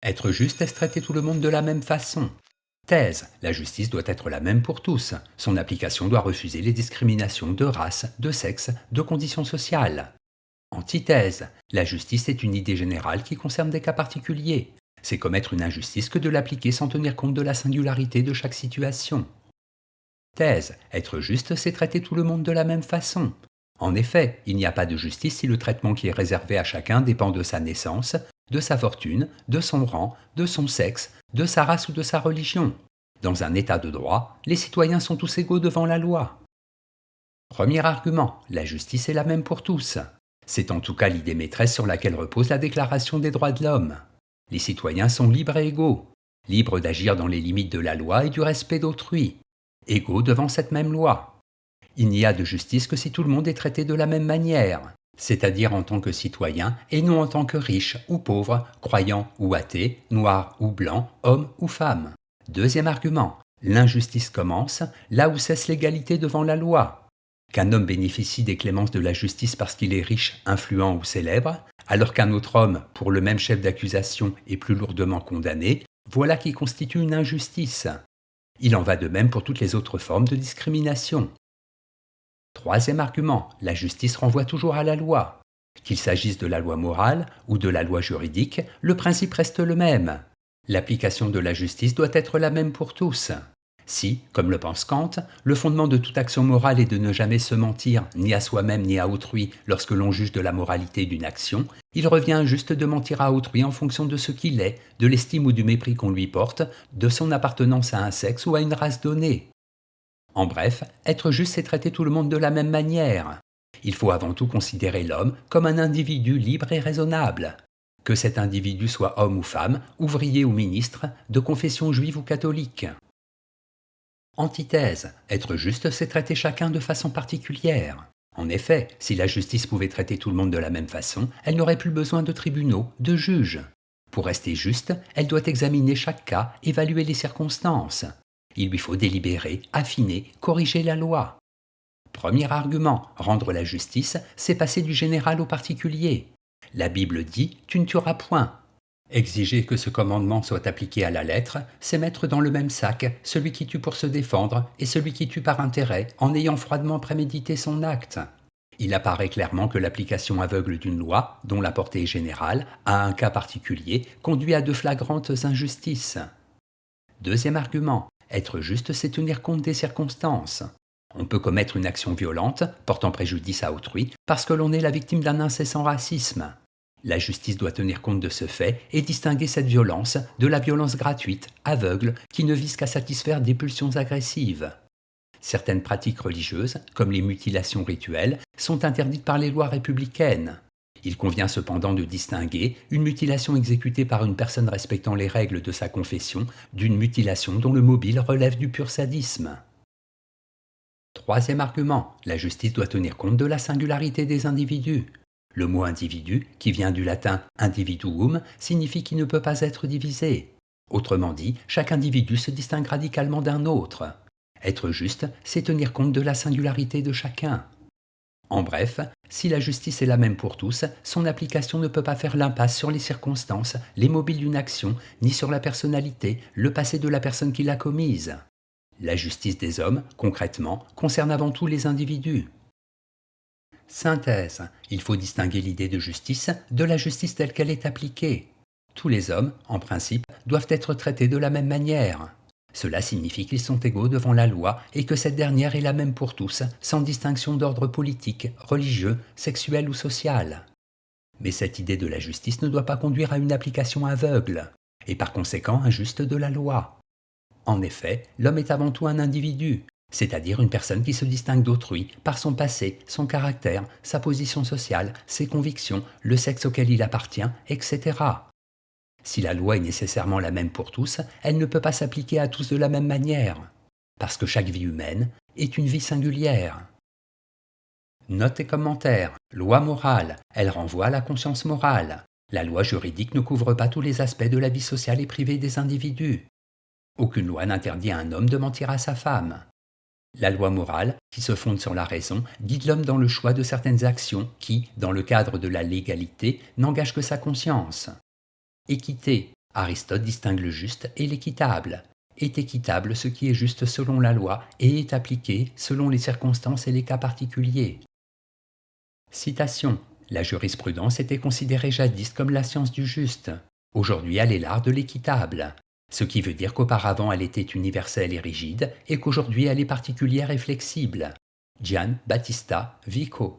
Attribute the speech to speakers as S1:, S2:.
S1: Être juste est traiter tout le monde de la même façon. Thèse, la justice doit être la même pour tous. Son application doit refuser les discriminations de race, de sexe, de conditions sociales. Antithèse, la justice est une idée générale qui concerne des cas particuliers. C'est commettre une injustice que de l'appliquer sans tenir compte de la singularité de chaque situation. Thèse, être juste, c'est traiter tout le monde de la même façon. En effet, il n'y a pas de justice si le traitement qui est réservé à chacun dépend de sa naissance, de sa fortune, de son rang, de son sexe, de sa race ou de sa religion. Dans un état de droit, les citoyens sont tous égaux devant la loi. Premier argument, la justice est la même pour tous. C'est en tout cas l'idée maîtresse sur laquelle repose la Déclaration des droits de l'homme. Les citoyens sont libres et égaux, libres d'agir dans les limites de la loi et du respect d'autrui, égaux devant cette même loi. Il n'y a de justice que si tout le monde est traité de la même manière, c'est-à-dire en tant que citoyen et non en tant que riche ou pauvre, croyant ou athée, noir ou blanc, homme ou femme. Deuxième argument, l'injustice commence là où cesse l'égalité devant la loi. Qu'un homme bénéficie des clémences de la justice parce qu'il est riche, influent ou célèbre, alors qu'un autre homme, pour le même chef d'accusation, est plus lourdement condamné, voilà qui constitue une injustice. Il en va de même pour toutes les autres formes de discrimination. Troisième argument, la justice renvoie toujours à la loi. Qu'il s'agisse de la loi morale ou de la loi juridique, le principe reste le même. L'application de la justice doit être la même pour tous. Si, comme le pense Kant, le fondement de toute action morale est de ne jamais se mentir, ni à soi-même ni à autrui, lorsque l'on juge de la moralité d'une action, il revient juste de mentir à autrui en fonction de ce qu'il est, de l'estime ou du mépris qu'on lui porte, de son appartenance à un sexe ou à une race donnée. En bref, être juste, c'est traiter tout le monde de la même manière. Il faut avant tout considérer l'homme comme un individu libre et raisonnable. Que cet individu soit homme ou femme, ouvrier ou ministre, de confession juive ou catholique. Antithèse, être juste, c'est traiter chacun de façon particulière. En effet, si la justice pouvait traiter tout le monde de la même façon, elle n'aurait plus besoin de tribunaux, de juges. Pour rester juste, elle doit examiner chaque cas, évaluer les circonstances. Il lui faut délibérer, affiner, corriger la loi. Premier argument, rendre la justice, c'est passer du général au particulier. La Bible dit « tu ne tueras point ». Exiger que ce commandement soit appliqué à la lettre, c'est mettre dans le même sac celui qui tue pour se défendre et celui qui tue par intérêt en ayant froidement prémédité son acte. Il apparaît clairement que l'application aveugle d'une loi, dont la portée est générale, à un cas particulier, conduit à de flagrantes injustices. Deuxième argument, être juste, c'est tenir compte des circonstances. On peut commettre une action violente, portant préjudice à autrui, parce que l'on est la victime d'un incessant racisme. La justice doit tenir compte de ce fait et distinguer cette violence de la violence gratuite, aveugle, qui ne vise qu'à satisfaire des pulsions agressives. Certaines pratiques religieuses, comme les mutilations rituelles, sont interdites par les lois républicaines. Il convient cependant de distinguer une mutilation exécutée par une personne respectant les règles de sa confession d'une mutilation dont le mobile relève du pur sadisme. Troisième argument, la justice doit tenir compte de la singularité des individus. Le mot individu, qui vient du latin individuum, signifie qu'il ne peut pas être divisé. Autrement dit, chaque individu se distingue radicalement d'un autre. Être juste, c'est tenir compte de la singularité de chacun. En bref, si la justice est la même pour tous, son application ne peut pas faire l'impasse sur les circonstances, les mobiles d'une action, ni sur la personnalité, le passé de la personne qui l'a commise. La justice des hommes, concrètement, concerne avant tout les individus. Synthèse. Il faut distinguer l'idée de justice de la justice telle qu'elle est appliquée. Tous les hommes, en principe, doivent être traités de la même manière. Cela signifie qu'ils sont égaux devant la loi et que cette dernière est la même pour tous, sans distinction d'ordre politique, religieux, sexuel ou social. Mais cette idée de la justice ne doit pas conduire à une application aveugle, et par conséquent injuste de la loi. En effet, l'homme est avant tout un individu, c'est-à-dire une personne qui se distingue d'autrui par son passé, son caractère, sa position sociale, ses convictions, le sexe auquel il appartient, etc. Si la loi est nécessairement la même pour tous, elle ne peut pas s'appliquer à tous de la même manière, parce que chaque vie humaine est une vie singulière. Notes et commentaires. Loi morale, elle renvoie à la conscience morale. La loi juridique ne couvre pas tous les aspects de la vie sociale et privée des individus. Aucune loi n'interdit à un homme de mentir à sa femme. La loi morale, qui se fonde sur la raison, guide l'homme dans le choix de certaines actions qui, dans le cadre de la légalité, n'engagent que sa conscience. Équité. Aristote distingue le juste et l'équitable. Est équitable ce qui est juste selon la loi et est appliqué selon les circonstances et les cas particuliers. Citation. La jurisprudence était considérée jadis comme la science du juste. Aujourd'hui, elle est l'art de l'équitable. Ce qui veut dire qu'auparavant elle était universelle et rigide et qu'aujourd'hui elle est particulière et flexible. Gian Battista Vico.